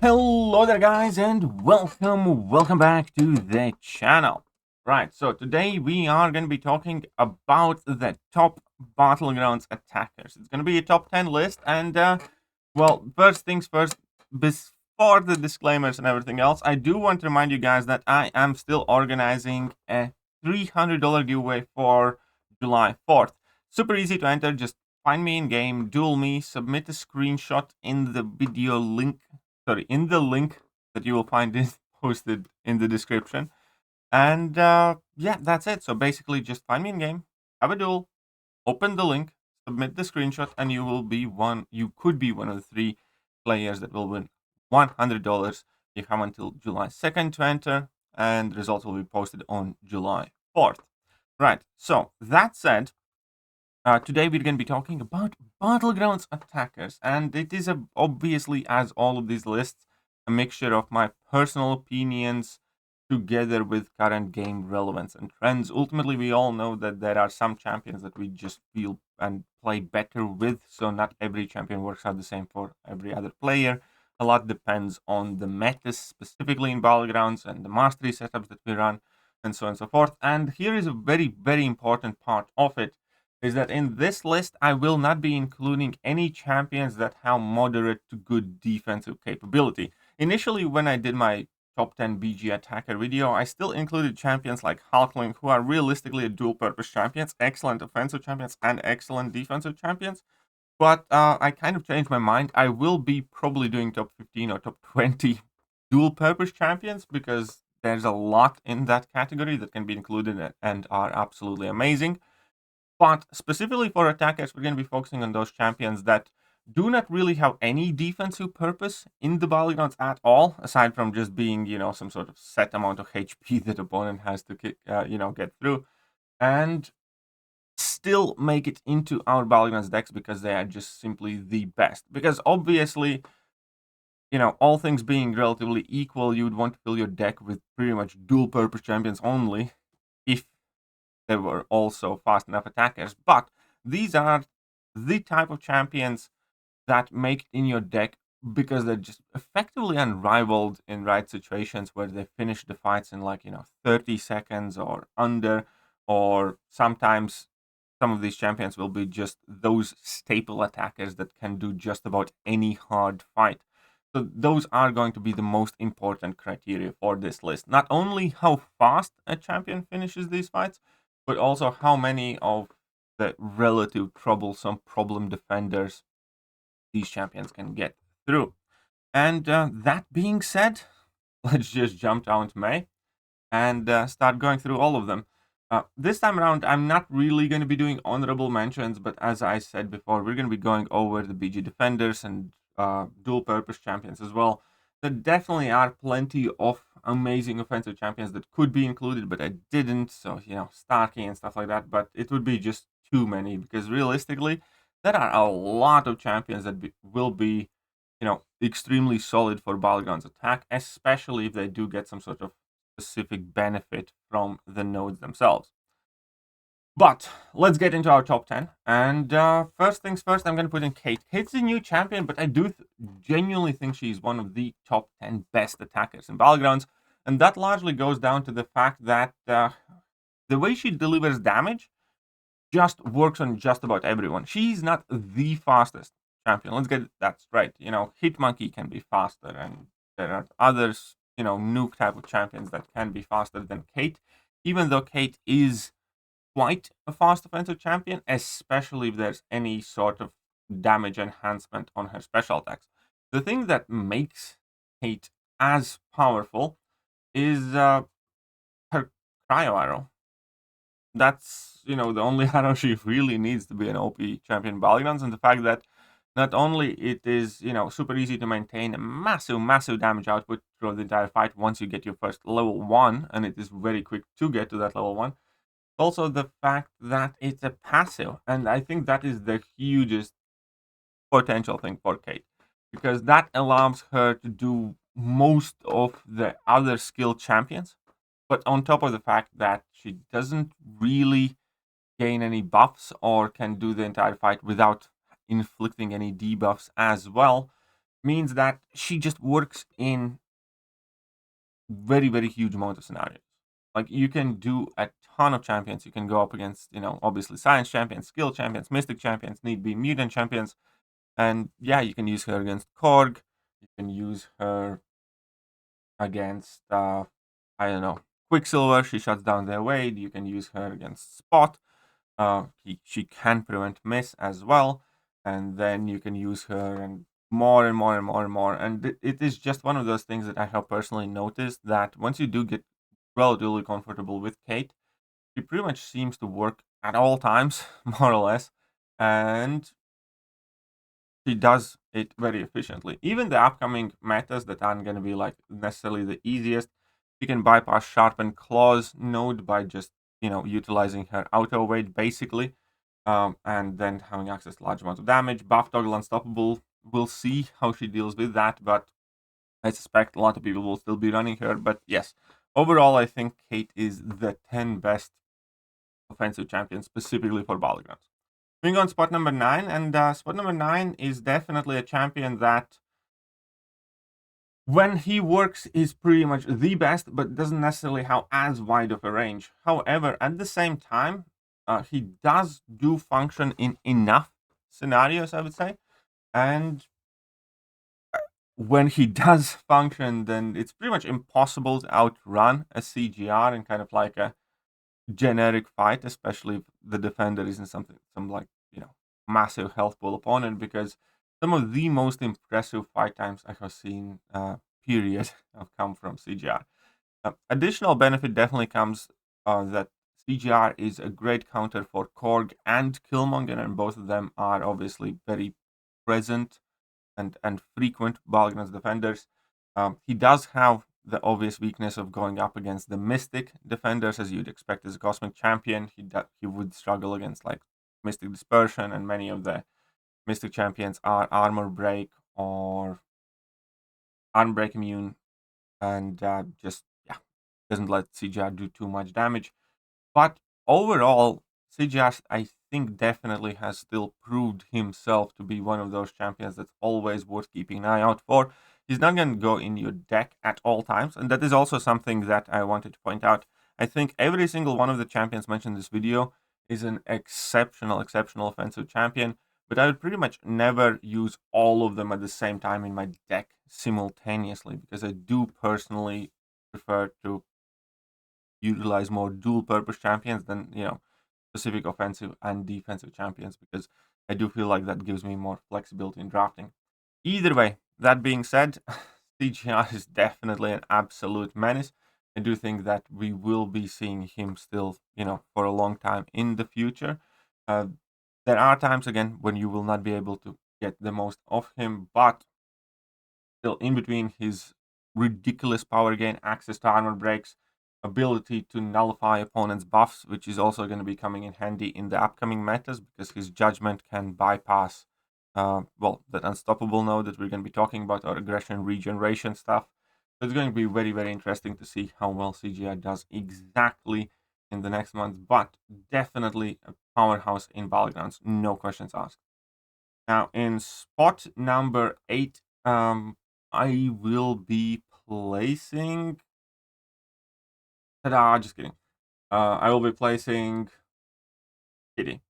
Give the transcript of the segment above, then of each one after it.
Hello there guys and welcome back to the channel. Right, so today we are going to be talking about the top Battlegrounds attackers. It's going to be a top 10 list and well, first things first, before the disclaimers and everything else, I do want to remind you guys that I am still organizing a $300 giveaway for July 4th. Super easy to enter, just find me in game, duel me, submit a screenshot in the video link in the link that you will find is posted in the description. And yeah, that's it. So basically, just find me in game, have a duel, open the link, submit the screenshot, and you will be one. You could be one of the 3 players that will win $100. You have until July 2nd to enter, and results will be posted on July 4th. Right. So that said, today we're going to be talking about Battlegrounds attackers, and it is obviously, as all of these lists, a mixture of my personal opinions together with current game relevance and trends. Ultimately, we all know that there are some champions that we just feel and play better with, so not every champion works out the same for every other player. A lot depends on the metas, specifically in Battlegrounds, and the mastery setups that we run, and so on and so forth. And here is a very, very important part of it is that in this list, I will not be including any champions that have moderate to good defensive capability. Initially, when I did my top 10 BG attacker video, I still included champions like Hulkling, who are realistically dual purpose champions, excellent offensive champions, and excellent defensive champions. But I kind of changed my mind. I will be probably doing top 15 or top 20 dual purpose champions because there's a lot in that category that can be included and are absolutely amazing. But specifically for attackers, we're going to be focusing on those champions that do not really have any defensive purpose in the Battlegrounds at all, aside from just being, some sort of set amount of HP that opponent has to, get through, and still make it into our Battlegrounds decks because they are just simply the best. Because obviously, all things being relatively equal, you would want to fill your deck with pretty much dual purpose champions only if they were also fast enough attackers. But these are the type of champions that make it in your deck because they're just effectively unrivaled in right situations where they finish the fights in 30 seconds or under, or sometimes some of these champions will be just those staple attackers that can do just about any hard fight. So those are going to be the most important criteria for this list. Not only how fast a champion finishes these fights, but also how many of the relative troublesome problem defenders these champions can get through. And that being said, let's just jump down to May and start going through all of them. This time around, I'm not really going to be doing honorable mentions, but as I said before, we're going to be going over the BG defenders and dual purpose champions as well. There definitely are plenty of amazing offensive champions that could be included, but I didn't. So, Starkey and stuff like that, but it would be just too many because realistically, there are a lot of champions that will be, extremely solid for Battlegrounds attack, especially if they do get some sort of specific benefit from the nodes themselves. But let's get into our top 10. And first things first, I'm going to put in Kate. Kate's a new champion, but I do genuinely think she's one of the top 10 best attackers in Battlegrounds. And that largely goes down to the fact that the way she delivers damage just works on just about everyone. She's not the fastest champion. Let's get that straight. Hitmonkey can be faster, and there are others, nuke type of champions that can be faster than Kate, even though Kate is quite a fast offensive champion, especially if there's any sort of damage enhancement on her special attacks. The thing that makes Kate as powerful is her cryo arrow. That's the only arrow she really needs to be an OP champion Battlegrounds, and the fact that not only it is super easy to maintain a massive damage output throughout the entire fight once you get your first level 1, and it is very quick to get to that level 1. Also the fact that it's a passive, and I think that is the hugest potential thing for Kate, because that allows her to do most of the other skill champions, but on top of the fact that she doesn't really gain any buffs or can do the entire fight without inflicting any debuffs as well, means that she just works in very, very huge amount of scenarios. Like, you can do a ton of champions. You can go up against, obviously science champions, skill champions, mystic champions, need be mutant champions. And yeah, you can use her against Korg. You can use her against, I don't know, Quicksilver. She shuts down their Wade. You can use her against Spot. She can prevent miss as well. And then you can use her and more and more and more and more. And it is just one of those things that I have personally noticed, that once you do get relatively comfortable with Kate, she pretty much seems to work at all times, more or less. And she does it very efficiently. Even the upcoming metas that aren't going to be like necessarily the easiest, she can bypass Sharpen Claws node by just, utilizing her auto weight basically, and then having access to large amounts of damage. Buff Toggle Unstoppable, we'll see how she deals with that, but I suspect a lot of people will still be running her. But yes, overall, I think Kate is the 10 best offensive champions specifically for Battlegrounds. Moving on, spot number 9, and spot number 9 is definitely a champion that, when he works, is pretty much the best, but doesn't necessarily have as wide of a range. However, at the same time, he does do function in enough scenarios, I would say. And when he does function, then it's pretty much impossible to outrun a CGR in kind of like a generic fight, especially if the defender isn't some like, massive health pool opponent, because some of the most impressive fight times I have seen, period, have come from CGR. Additional benefit definitely comes, that CGR is a great counter for Korg and Killmonger, and both of them are obviously very present and frequent Battlegrounds defenders. He does have the obvious weakness of going up against the Mystic defenders, as you'd expect as a Cosmic Champion. He would struggle against like Mystic Dispersion, and many of the Mystic champions are Armor Break or Unbreak immune, and just, yeah, doesn't let CGR do too much damage. But overall, CGR, I think, definitely has still proved himself to be one of those champions that's always worth keeping an eye out for. He's not going to go in your deck at all times, and that is also something that I wanted to point out. I think every single one of the champions mentioned in this video is an exceptional offensive champion, but I would pretty much never use all of them at the same time in my deck simultaneously, because I do personally prefer to utilize more dual purpose champions than, specific offensive and defensive champions, because I do feel like that gives me more flexibility in drafting. Either way, that being said, CGR is definitely an absolute menace. I do think that we will be seeing him still, for a long time in the future. There are times, again, when you will not be able to get the most of him, but still, in between his ridiculous power gain, access to armor breaks, ability to nullify opponents' buffs, which is also going to be coming in handy in the upcoming metas, because his judgment can bypass, that unstoppable node that we're going to be talking about, or aggression regeneration stuff. So it's going to be very, very interesting to see how well CGI does exactly in the next month, but definitely a powerhouse in Battlegrounds, no questions asked. Now, in spot number 8, I will be placing. Ta-da! Just kidding. I will be placing Kitty.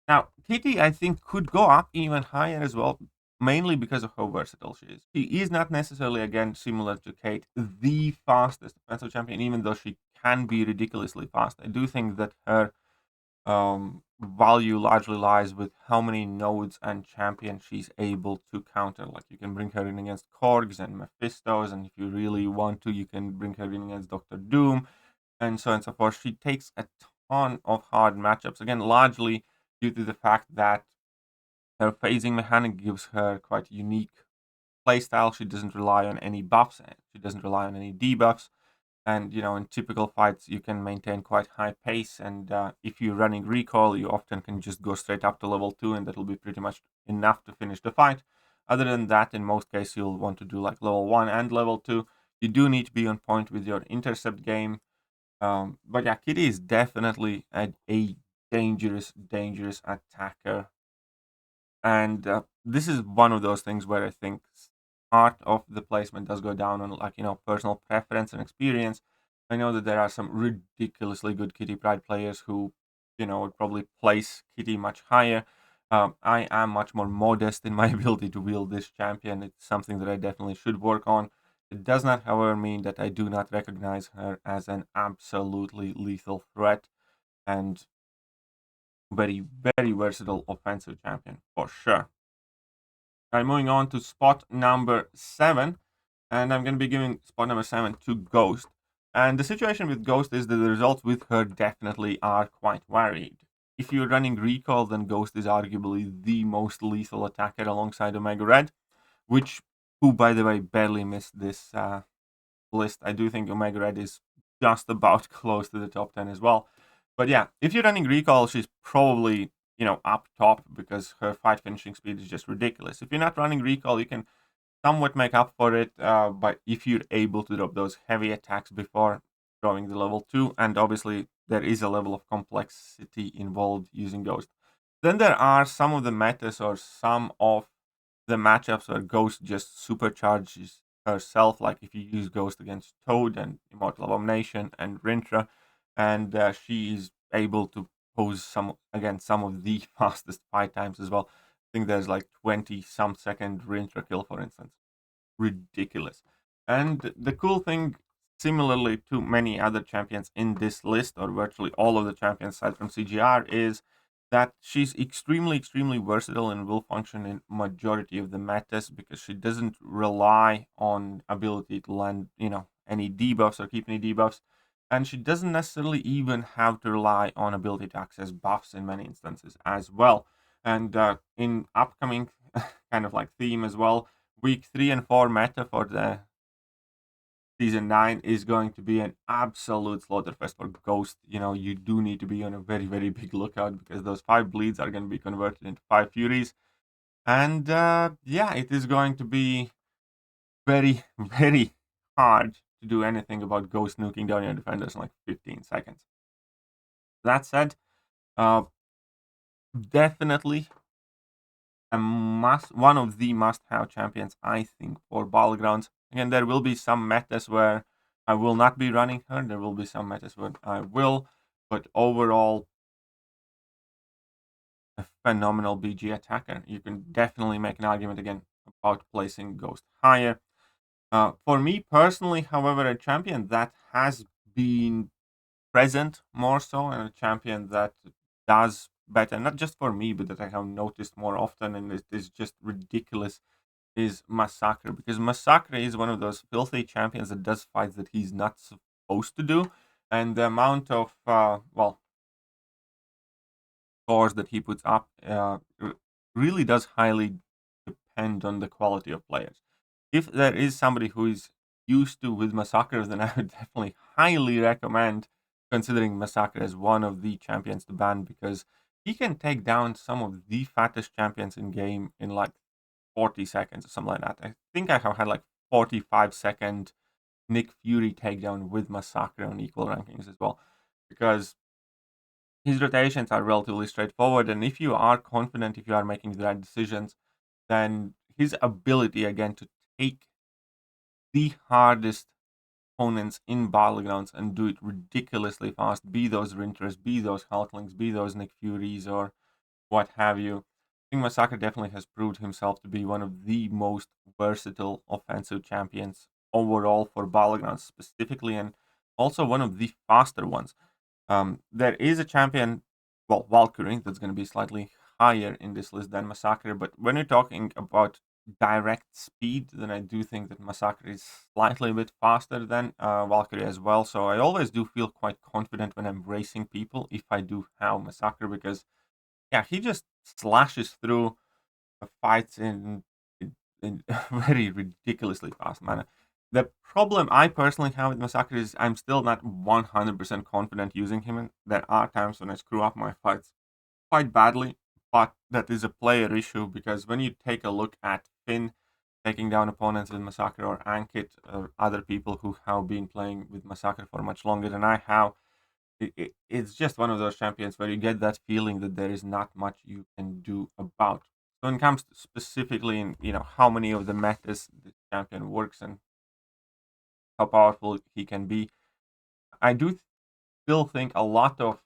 Now, Kitty, I think, could go up even higher as well, mainly because of how versatile she is. She is not necessarily, again, similar to Kate, the fastest offensive champion, even though she can be ridiculously fast. I do think that her value largely lies with how many nodes and champions she's able to counter. Like, you can bring her in against Korgs and Mephistos, and if you really want to, you can bring her in against Doctor Doom, and so on and so forth. She takes a ton of hard matchups, again, largely due to the fact that her phasing mechanic gives her quite unique playstyle. She doesn't rely on any buffs, she doesn't rely on any debuffs. And, in typical fights, you can maintain quite high pace. And if you're running recoil, you often can just go straight up to level 2, and that'll be pretty much enough to finish the fight. Other than that, in most cases, you'll want to do like level 1 and level 2. You do need to be on point with your intercept game. But yeah, Kitty is definitely a dangerous attacker. And this is one of those things where I think part of the placement does go down on, like, personal preference and experience. I know that there are some ridiculously good Kitty Pride players who, would probably place Kitty much higher. I am much more modest in my ability to wield this champion. It's something that I definitely should work on. It does not, however, mean that I do not recognize her as an absolutely lethal threat and very, very versatile offensive champion for sure. All right, moving on to spot number 7, and I'm going to be giving spot number 7 to Ghost. And the situation with Ghost is that the results with her definitely are quite varied. If you're running Recall, then Ghost is arguably the most lethal attacker alongside Omega Red, who, by the way, barely missed this list. I do think Omega Red is just about close to the top 10 as well. But yeah, if you're running Recall, she's probably, up top because her fight finishing speed is just ridiculous. If you're not running Recall, you can somewhat make up for it, but if you're able to drop those heavy attacks before throwing the level 2, and obviously there is a level of complexity involved using Ghost. Then there are some of the metas or some of the matchups where Ghost just supercharges herself, like if you use Ghost against Toad and Immortal Abomination and Rintra, and she is able to pose some of the fastest fight times as well. I think there's like 20 some second Rintra kill, for instance. Ridiculous. And the cool thing, similarly to many other champions in this list, or virtually all of the champions aside from CGR, is that she's extremely, extremely versatile and will function in majority of the metas because she doesn't rely on ability to land, any debuffs or keep any debuffs. And she doesn't necessarily even have to rely on ability to access buffs in many instances as well. And in upcoming kind of like theme as well, week 3 and 4 meta for the season 9 is going to be an absolute slaughterfest for Ghost. You do need to be on a very, very big lookout because those 5 bleeds are going to be converted into 5 furies. And yeah, it is going to be very, very hard to do anything about Ghost nuking down your defenders in like 15 seconds. That said, definitely one of the must-have champions, I think, for Battlegrounds. Again, there will be some metas where I will not be running her. There will be some metas where I will, but overall, a phenomenal BG attacker. You can definitely make an argument again about placing Ghost higher. For me personally, however, a champion that has been present more so, and a champion that does better, not just for me, but that I have noticed more often, and it is just ridiculous, is Masaka. Because Masaka is one of those filthy champions that does fights that he's not supposed to do, and the amount of, scores that he puts up really does highly depend on the quality of players. If there is somebody who is used to with Masaka, then I would definitely highly recommend considering Masaka as one of the champions to ban because he can take down some of the fattest champions in game in like 40 seconds or something like that. I think I have had like 45-second Nick Fury takedown with Masaka on equal rankings as well because his rotations are relatively straightforward, and if you are confident, if you are making the right decisions, then his ability again to take the hardest opponents in Battlegrounds and do it ridiculously fast, be those Rinters, be those Hulklings, be those Nick Furies, or what have you. I think Masaka definitely has proved himself to be one of the most versatile offensive champions overall for Battlegrounds specifically, and also one of the faster ones. There is a champion, Valkyrie, that's going to be slightly higher in this list than Masaka, but when you're talking about direct speed, then I do think that Masaka is slightly a bit faster than Valkyrie as well. So I always do feel quite confident when I'm racing people if I do have Masaka because, yeah, he just slashes through fights in very ridiculously fast manner. The problem I personally have with Masaka is I'm still not 100% confident using him. And there are times when I screw up my fights quite badly, but that is a player issue because when you take a look at Finn taking down opponents with Masaka or Ankit or other people who have been playing with Masaka for much longer than I have, it's just one of those champions where you get that feeling that there is not much you can do about. So when it comes to specifically in how many of the metas champion works and how powerful he can be. I do still think a lot of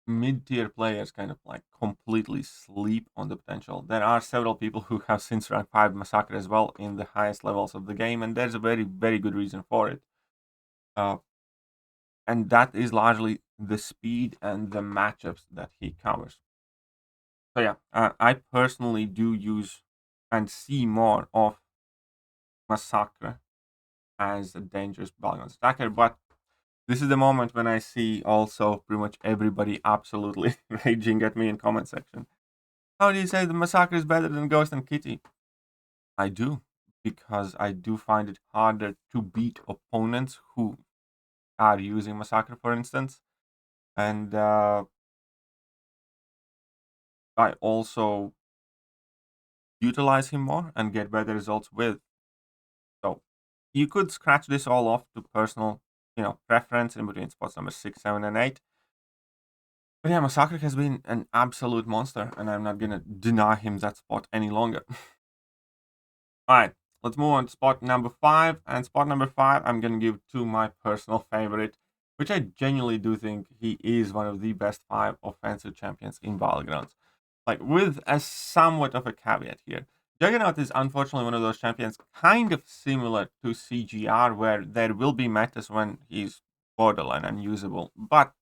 mid-tier players kind of like completely sleep on the potential. There are several people who have since rank 5 Masaka as well in the highest levels of the game, and there's a very, very good reason for it. And that is largely the speed and the matchups that he covers. So yeah, I personally do use and see more of Masaka as a dangerous Battlegrounds attacker, but this is the moment when I see also pretty much everybody absolutely raging at me in comment section. How do you say the Masaka is better than Ghost and Kitty? I do, because I do find it harder to beat opponents who are using Masaka, for instance. And I also utilize him more and get better results with. So you could scratch this all off to personal, preference in between spots number 6, 7, and 8. But yeah, Masaka has been an absolute monster, and I'm not gonna deny him that spot any longer. Alright, let's move on to spot number 5. And spot number 5, I'm gonna give to my personal favorite, which I genuinely do think he is one of the best 5 offensive champions in Battlegrounds. Like, with a somewhat of a caveat here. Juggernaut is unfortunately one of those champions kind of similar to CGR, where there will be metas when he's borderline unusable, but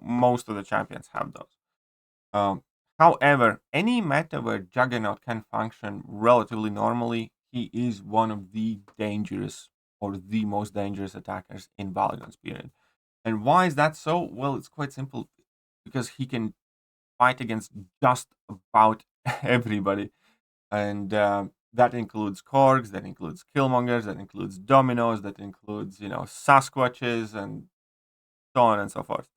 most of the champions have those. However, any meta where Juggernaut can function relatively normally, he is one of the dangerous or the most dangerous attackers in Battlegrounds period. And why is that so? Well, it's quite simple. Because he can fight against just about everybody. And that includes Korgs, that includes Killmongers, that includes Dominos, that includes, Sasquatches, and so on and so forth.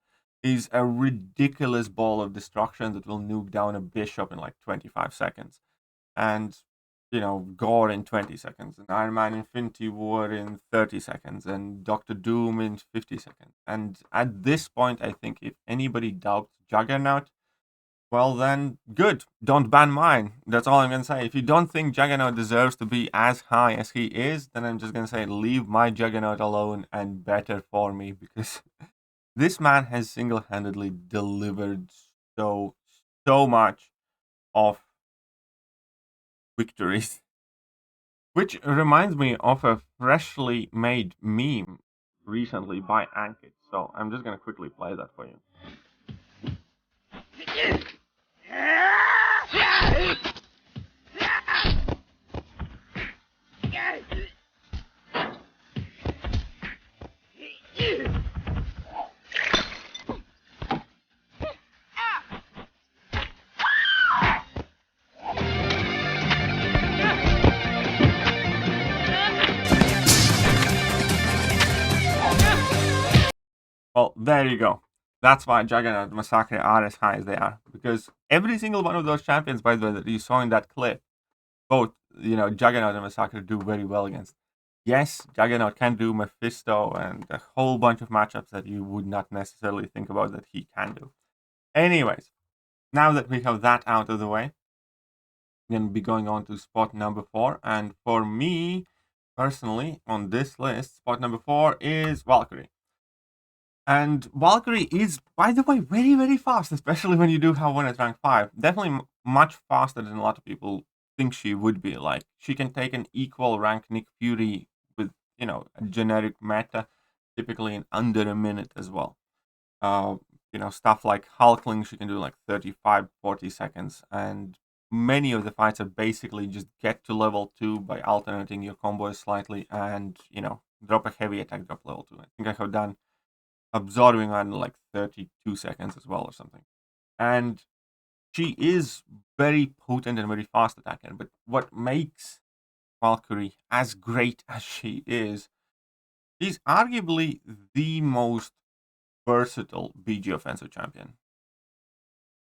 He's a ridiculous ball of destruction that will nuke down a bishop in like 25 seconds. And, Gore in 20 seconds, and Iron Man Infinity War in 30 seconds, and Doctor Doom in 50 seconds. And at this point, I think if anybody doubts Juggernaut, well then, good. Don't ban mine. That's all I'm gonna say. If you don't think Juggernaut deserves to be as high as he is, then I'm just gonna say leave my Juggernaut alone and better for me, because this man has single-handedly delivered so much of victories. Which reminds me of a freshly made meme recently by Ankit. So I'm just gonna quickly play that for you. Well, there you go. That's why Juggernaut and Masaka are as high as they are. Because every single one of those champions, by the way, that you saw in that clip, both, Juggernaut and Masaka do very well against. Yes, Juggernaut can do Mephisto and a whole bunch of matchups that you would not necessarily think about that he can do. Anyways, now that we have that out of the way, I'm going to be going on to spot number 4. And for me, personally, on this list, spot number 4 is Valkyrie. And Valkyrie is, by the way, very, very fast, especially when you do have one at rank 5. Definitely much faster than a lot of people think she would be. Like, she can take an equal rank Nick Fury with, a generic meta, typically in under a minute as well. Stuff like Hulkling, she can do like 35, 40 seconds. And many of the fights are basically just get to level 2 by alternating your combos slightly and, drop a heavy attack, drop level 2. I think I have done absorbing on like 32 seconds as well or something. And she is very potent and very fast attacker. But what makes Valkyrie as great as she is, she's arguably the most versatile BG offensive champion.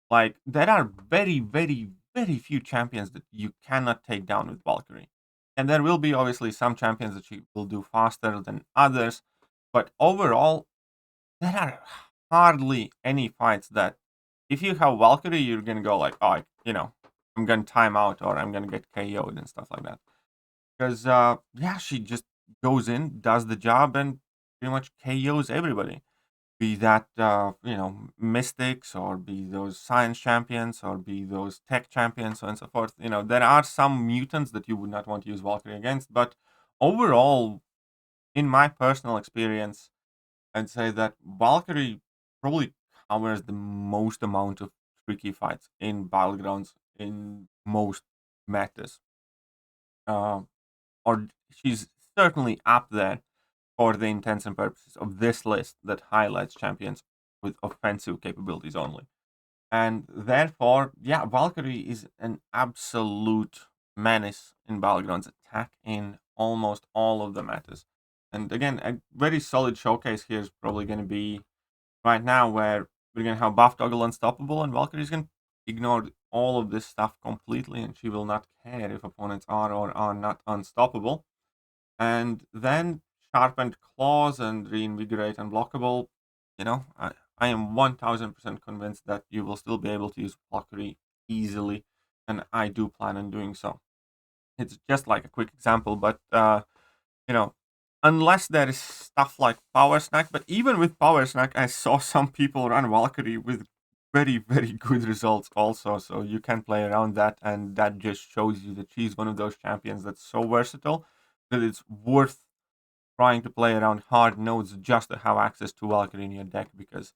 Like, there are very, very, very few champions that you cannot take down with Valkyrie. And there will be obviously some champions that she will do faster than others. But overall, there are hardly any fights that if you have Valkyrie, you're gonna go like, oh, I'm gonna time out or I'm gonna get KO'd and stuff like that. because yeah, she just goes in, does the job, and pretty much KOs everybody. Be that mystics, or be those science champions, or be those tech champions, so on and so forth. There are some mutants that you would not want to use Valkyrie against, but overall, in my personal experience, I'd say that Valkyrie probably covers the most amount of tricky fights in Battlegrounds in most metas. Uh, or she's certainly up there for the intents and purposes of this list that highlights champions with offensive capabilities only. And therefore, yeah, Valkyrie is an absolute menace in Battlegrounds, attack in almost all of the metas. And again, a very solid showcase here is probably going to be right now, where we're going to have Buff Toggle Unstoppable, and Valkyrie's going to ignore all of this stuff completely, and she will not care if opponents are or are not unstoppable. And then Sharpened Claws and Reinvigorate Unblockable. I am 1000% convinced that you will still be able to use Valkyrie easily, and I do plan on doing so. It's just like a quick example, but you know, unless there is stuff like Power Snack, but even with Power Snack, I saw some people run Valkyrie with very, very good results also. So you can play around that, and that just shows you that she's one of those champions that's so versatile that it's worth trying to play around hard nodes just to have access to Valkyrie in your deck, because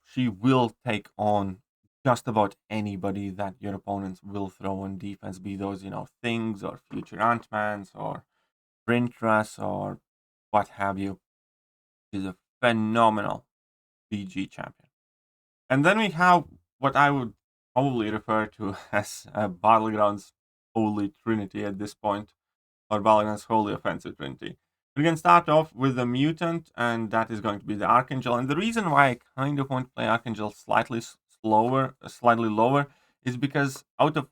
she will take on just about anybody that your opponents will throw on defense, be those, things or future Ant-Mans or Printras or what have you. She's a phenomenal BG champion. And then we have what I would probably refer to as Battlegrounds Holy Trinity at this point, or Battlegrounds Holy Offensive Trinity. We can start off with the mutant, and that is going to be the Archangel. And the reason why I kind of want to play Archangel slightly lower, is because out of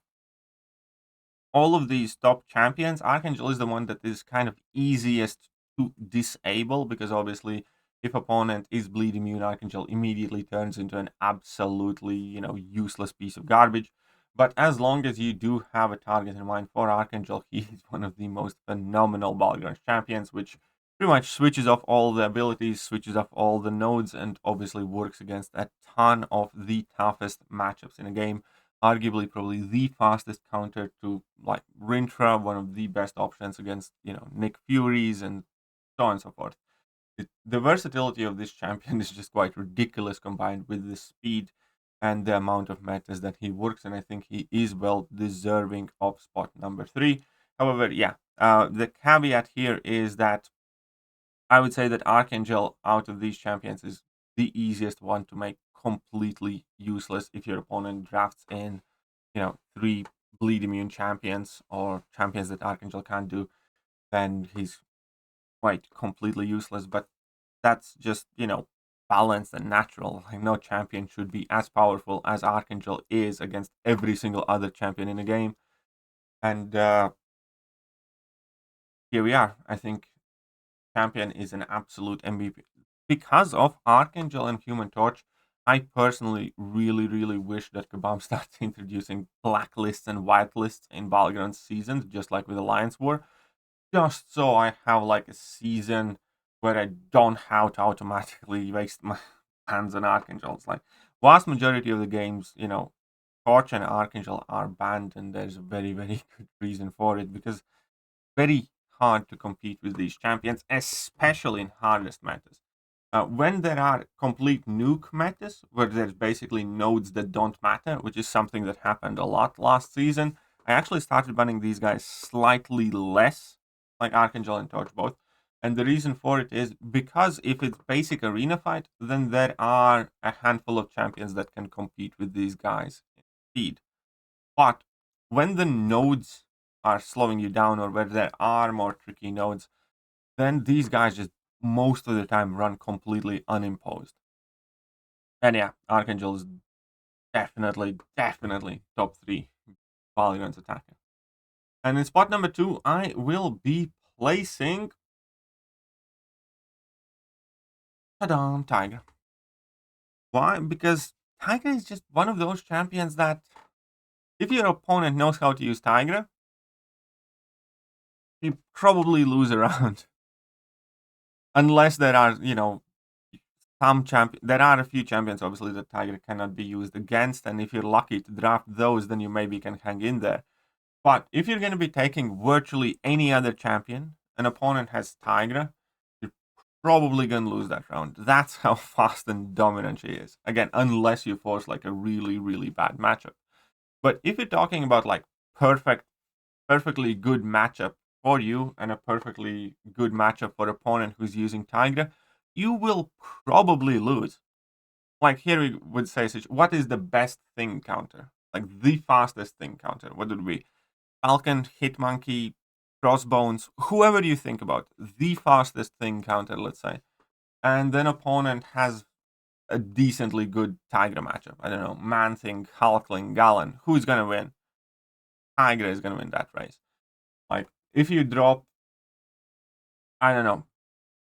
all of these top champions, Archangel is the one that is kind of easiest to disable, because obviously, if opponent is bleed immune, Archangel immediately turns into an absolutely, useless piece of garbage. But as long as you do have a target in mind for Archangel, he is one of the most phenomenal Battlegrounds champions, which pretty much switches off all the abilities, switches off all the nodes, and obviously works against a ton of the toughest matchups in a game. Arguably, probably the fastest counter to like Rintra, one of the best options against Nick Furies and so on and so forth. The versatility of this champion is just quite ridiculous, combined with the speed and the amount of metas that he works, and I think he is well deserving of spot number 3. However, yeah, the caveat here is that I would say that Archangel out of these champions is the easiest one to make completely useless if your opponent drafts in, 3 bleed immune champions or champions that Archangel can't do, then he's quite completely useless. But that's just, balanced and natural. Like, no champion should be as powerful as Archangel is against every single other champion in the game. And here we are. I think champion is an absolute MVP. Because of Archangel and Human Torch, I personally really, really wish that Kabam starts introducing blacklists and whitelists in Battlegrounds seasons, just like with Alliance War, just so I have like a season where I don't have to automatically waste my hands on Archangel. It's like vast majority of the games, Torch and Archangel are banned, and there's a very, very good reason for it, because very hard to compete with these champions, especially in hardest metas. When there are complete nuke metas, where there's basically nodes that don't matter, which is something that happened a lot last season, I actually started banning these guys slightly less, like Archangel and Torch both. And the reason for it is because if it's basic arena fight, then there are a handful of champions that can compete with these guys in speed. But when the nodes are slowing you down, or where there are more tricky nodes, then these guys just most of the time run completely unimposed. And yeah, Archangel is definitely top 3 Battlegrounds attacker. And in spot number 2, I will be placing Tiger. Why? Because Tiger is just one of those champions that if your opponent knows how to use Tiger, you probably lose around. Unless there are, there are a few champions, obviously, that Tiger cannot be used against. And if you're lucky to draft those, then you maybe can hang in there. But if you're going to be taking virtually any other champion, an opponent has Tigra, you're probably going to lose that round. That's how fast and dominant she is. Again, unless you force like a really, really bad matchup. But if you're talking about like perfectly good matchup for you and a perfectly good matchup for opponent who's using Tigra, you will probably lose. Like here we would say, what is the best thing counter? Like the fastest thing counter? What would be? Falcon, Hitmonkey, Crossbones, whoever you think about, the fastest thing counter, let's say. And then opponent has a decently good Tigra matchup. I don't know, Man-Thing, Hulkling, Gallon. Who's gonna win? Tigra is gonna win that race. Like, if you drop, I don't know,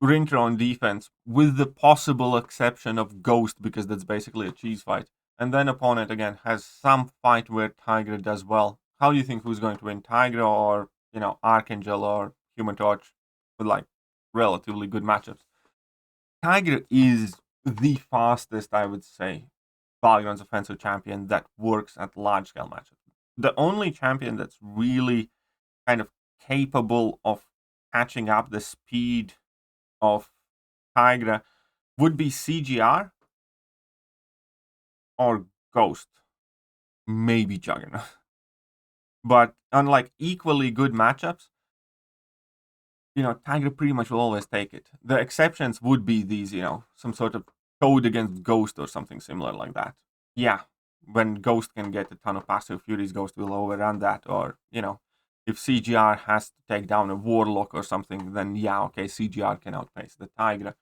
Rintra on defense, with the possible exception of Ghost, because that's basically a cheese fight, and then opponent, again, has some fight where Tigra does well, how do you think who's going to win? Tigra or, Archangel or Human Torch with, like, relatively good matchups? Tigra is the fastest, I would say, Battlegrounds offensive champion that works at large-scale matchups. The only champion that's really kind of capable of catching up the speed of Tigra would be CGR or Ghost, maybe Juggernaut. But unlike equally good matchups, Tigra pretty much will always take it. The exceptions would be these, some sort of code against Ghost or something similar like that. Yeah, when Ghost can get a ton of passive Furies, Ghost will overrun that. Or, if CGR has to take down a Warlock or something, then yeah, okay, CGR can outpace the Tigra.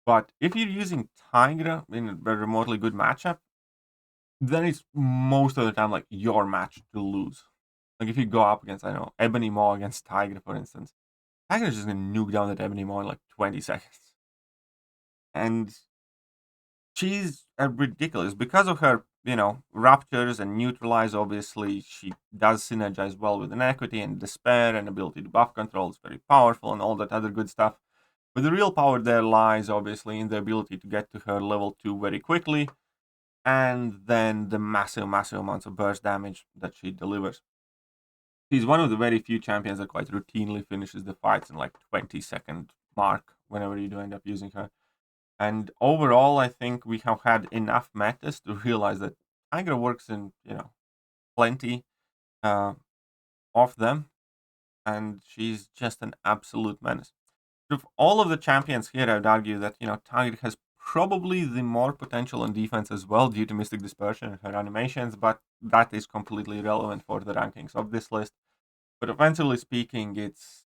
But if you're using Tigra in a remotely good matchup, then it's most of the time like your match to lose. Like if you go up against, I don't know, Ebony Maw against Tigra, for instance, Tigra's just gonna nuke down that Ebony Maw in like 20 seconds. And she's ridiculous because of her, raptures and neutralize. Obviously, she does synergize well with Inequity and Despair and ability to buff control. It's very powerful and all that other good stuff. But the real power there lies, obviously, in the ability to get to her level 2 very quickly, and then the massive amounts of burst damage that she delivers. She's one of the very few champions that quite routinely finishes the fights in like 20-second mark whenever you do end up using her. And overall, I think we have had enough metas to realize that Tigra works in, plenty of them, and she's just an absolute menace. Of all of the champions here, I would argue that, Tigra has probably the more potential on defense as well due to Mystic Dispersion and her animations, but that is completely irrelevant for the rankings of this list. But offensively speaking, it's,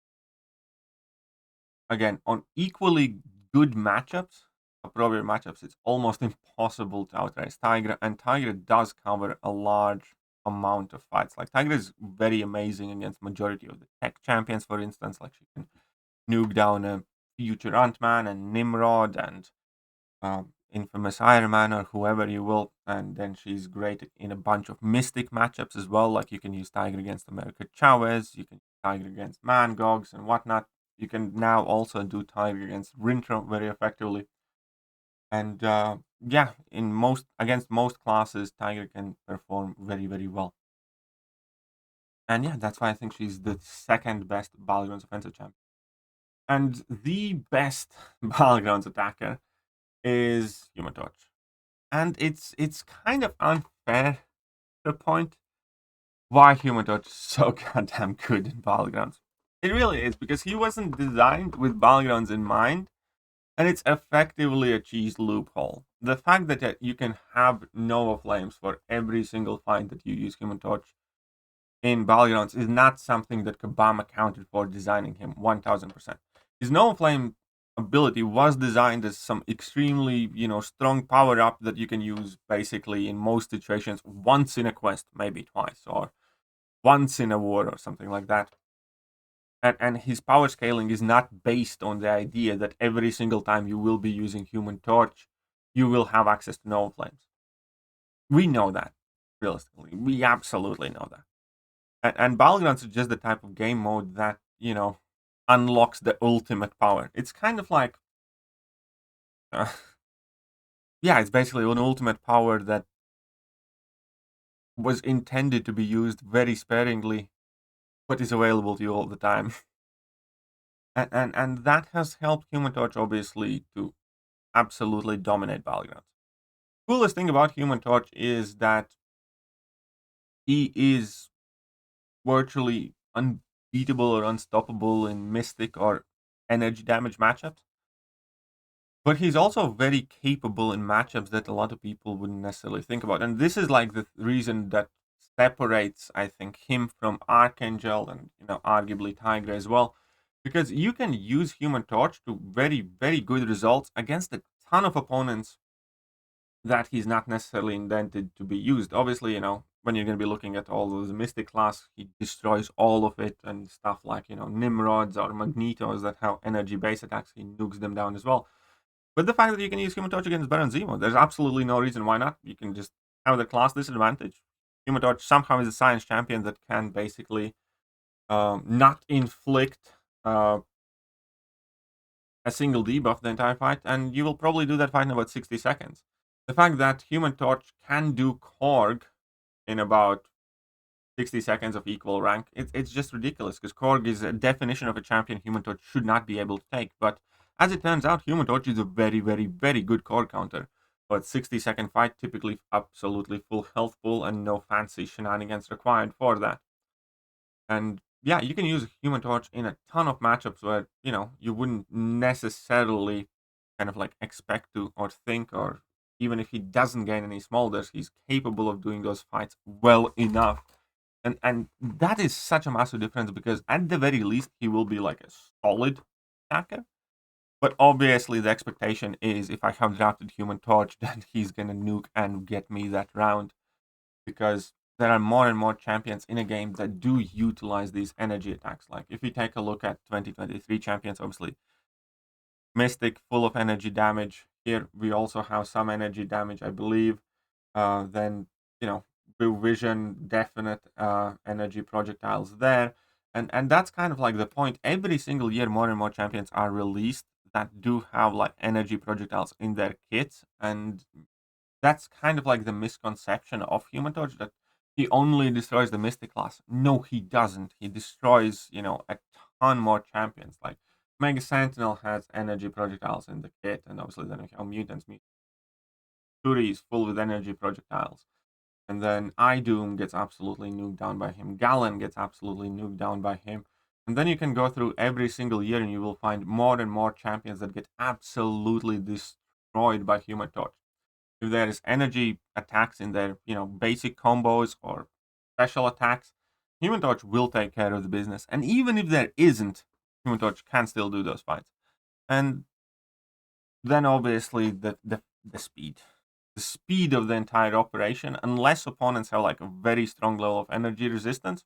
again, on equally good matchups, appropriate matchups, it's almost impossible to outrace Tigra, and Tigra does cover a large amount of fights. Like, Tigra is very amazing against majority of the tech champions, for instance. Like, she can nuke down a future Ant-Man and Nimrod and infamous Iron Man or whoever you will, and then she's great in a bunch of Mystic matchups as well. Like, you can use Tigra against America Chavez, you can use Tigra against Mangogs and whatnot. You can now also do Tigra against Rintra very effectively. And yeah, against most classes, Tigra can perform very, very well. And yeah, that's why I think she's the second best Battlegrounds offensive champion. And the best Battlegrounds attacker is Human Torch. And it's kind of unfair to point why Human Torch is so goddamn good in Battlegrounds. It really is, because he wasn't designed with Battlegrounds in mind, and it's effectively a cheese loophole. The fact that you can have Nova Flames for every single fight that you use Human Torch in Battlegrounds is not something that Kabam accounted for designing him 1000%. His Nova Flame ability was designed as some extremely, strong power up that you can use basically in most situations once in a quest, maybe twice, or once in a war or something like that. And his power scaling is not based on the idea that every single time you will be using Human Torch, you will have access to Nova Flames. We know that, realistically. We absolutely know that. And Battlegrounds is just the type of game mode that unlocks the ultimate power. It's kind of like, uh, yeah, it's basically an ultimate power that was intended to be used very sparingly, but is available to you all the time. And that has helped Human Torch, obviously, to absolutely dominate Battlegrounds. Coolest thing about Human Torch is that he is virtually unbeatable or unstoppable in Mystic or energy damage matchups. But he's also very capable in matchups that a lot of people wouldn't necessarily think about. And this is like the reason that separates, I think, him from Archangel and, arguably Tiger as well. Because you can use Human Torch to very, very good results against a ton of opponents that he's not necessarily intended to be used. Obviously, when you're going to be looking at all those Mystic class, he destroys all of it and stuff like, Nimrods or Magnetos that have energy base attacks, he nukes them down as well. But the fact that you can use Human Torch against Baron Zemo, there's absolutely no reason why not. You can just have the class disadvantage. Human Torch somehow is a science champion that can basically not inflict a single debuff the entire fight, and you will probably do that fight in about 60 seconds. The fact that Human Torch can do Korg in about 60 seconds of equal rank, it's just ridiculous, because Korg is a definition of a champion Human Torch should not be able to take. But as it turns out, Human Torch is a very, very, very good Korg counter. But 60-second fight, typically absolutely full health pool and no fancy shenanigans required for that. And yeah, you can use Human Torch in a ton of matchups where, you wouldn't necessarily kind of like expect to or think, or even if he doesn't gain any smolders, he's capable of doing those fights well enough. And that is such a massive difference, because at the very least, he will be like a solid attacker. But obviously, the expectation is if I have drafted Human Torch, then he's going to nuke and get me that round. Because there are more and more champions in a game that do utilize these energy attacks. Like if you take a look at 2023 champions, obviously, Mystic, full of energy damage. Here, we also have some energy damage, I believe. Then, Blue Vision, definite energy projectiles there. And that's kind of like the point. Every single year, more and more champions are released that do have like energy projectiles in their kits. And that's kind of like the misconception of Human Torch, that he only destroys the Mystic class. No, he doesn't. He destroys, a ton more champions. Like Mega Sentinel has energy projectiles in the kit, and obviously then we have mutants. Shuri is full with energy projectiles. And then Idoom gets absolutely nuked down by him. Galen gets absolutely nuked down by him. And then you can go through every single year and you will find more and more champions that get absolutely destroyed by Human Torch. If there is energy attacks in their, basic combos or special attacks, Human Torch will take care of the business. And even if there isn't, Human Torch can still do those fights. And then obviously the speed. The speed of the entire operation, unless opponents have like a very strong level of energy resistance,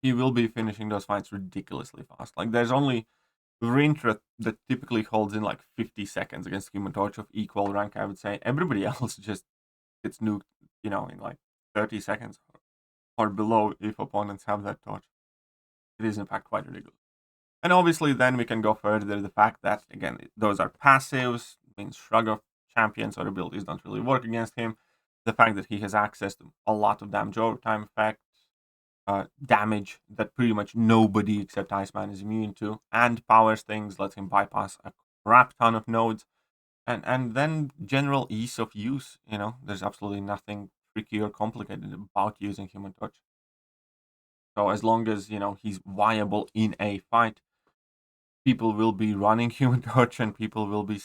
he will be finishing those fights ridiculously fast. Like there's only Rintra that typically holds in like 50 seconds against Human Torch of equal rank, I would say. Everybody else just gets nuked, in like 30 seconds or below if opponents have that torch. It is in fact quite ridiculous. And obviously then we can go further. The fact that, again, those are passives, means shrug of champions or abilities don't really work against him. The fact that he has access to a lot of damage overtime effect, damage that pretty much nobody except Iceman is immune to, and powers things, lets him bypass a crap ton of nodes, and then general ease of use. There's absolutely nothing tricky or complicated about using Human Torch. So as long as he's viable in a fight, people will be running Human Torch and people will be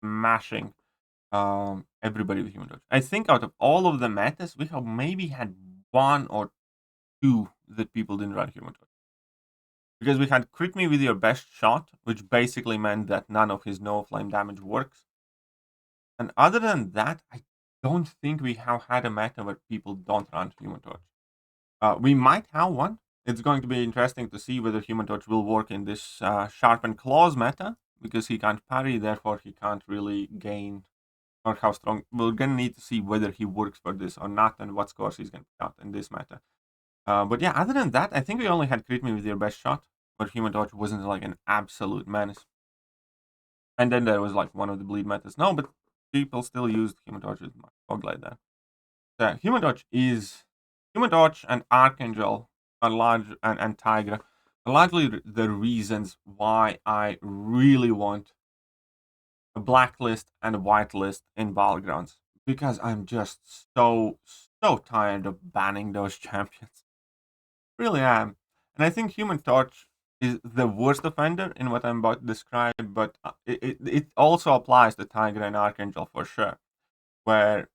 smashing everybody with Human Torch. I think out of all of the metas, we have maybe had one or two that people didn't run Human Torch. Because we had crit me with your best shot, which basically meant that none of his no flame damage works. And other than that, I don't think we have had a meta where people don't run Human Torch. We might have one. It's going to be interesting to see whether Human Torch will work in this Sharpened Claws meta, because he can't parry, therefore he can't really gain, or how strong. We're going to need to see whether he works for this or not, and what scores he's going to put out in this meta. But yeah, other than that, I think we only had crit me with your best shot. where Human Torch wasn't like an absolute menace. And then there was like one of the bleed methods. No, but people still used Human Torch with my fog like that. So Human Torch and Archangel are large and Tigra are largely the reasons why I really want a blacklist and a whitelist in Battlegrounds, because I'm just so tired of banning those champions. Really am. And I think Human Torch is the worst offender in what I'm about to describe, but it also applies to Tiger and Archangel for sure, where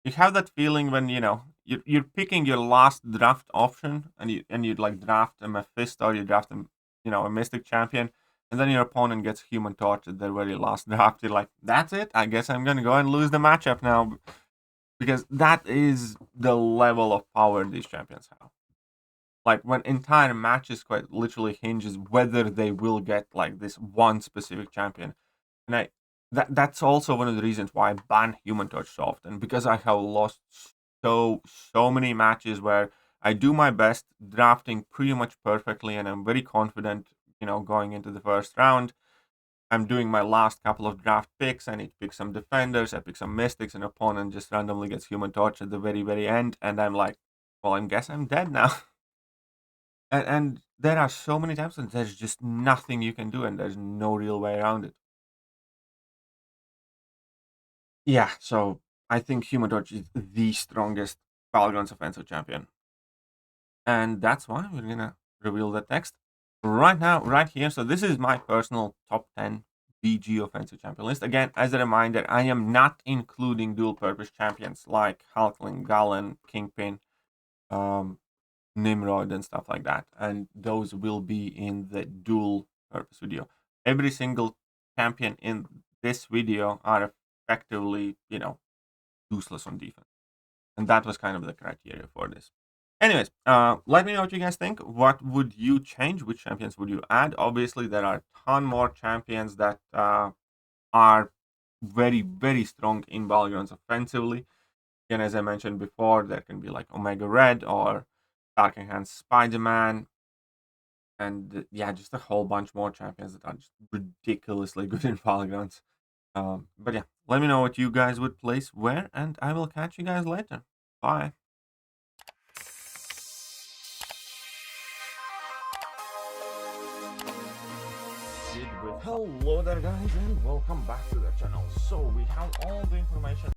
you have that feeling when you're picking your last draft option, and you'd like draft a Mephisto, or you draft a Mystic champion, and then your opponent gets Human Torch at their very last draft. You're like, that's it. I guess I'm gonna go and lose the matchup now, because that is the level of power these champions have. Like when entire matches quite literally hinges whether they will get like this one specific champion. And that's also one of the reasons why I ban Human Touch so often, because I have lost so many matches where I do my best drafting pretty much perfectly, and I'm very confident, going into the first round. I'm doing my last couple of draft picks. I need to pick some defenders, I pick some mystics, and opponent just randomly gets Human Torch at the very end, and I'm like, well, I guess I'm dead now. And there are so many times and there's just nothing you can do, and there's no real way around it. Yeah, so I think Human Torch is the strongest Battlegrounds offensive champion. And that's why we're gonna reveal the text right now, right here. So this is my personal top 10 BG offensive champion list. Again, as a reminder, I am not including dual purpose champions like Hulkling, Galen, Kingpin, Nimrod, and stuff like that. And those will be in the dual purpose video. Every single champion in this video are effectively, useless on defense. And that was kind of the criteria for this. Anyways, let me know what you guys think. What would you change? Which champions would you add? Obviously, there are a ton more champions that are very strong in Battlegrounds offensively. Again, as I mentioned before, there can be like Omega Red or Dark Enhanced Spider-Man, and yeah, just a whole bunch more champions that are just ridiculously good in Battlegrounds. But yeah, let me know what you guys would place where, and I will catch you guys later. Bye. Hello there guys, and welcome back to the channel. So we have all the information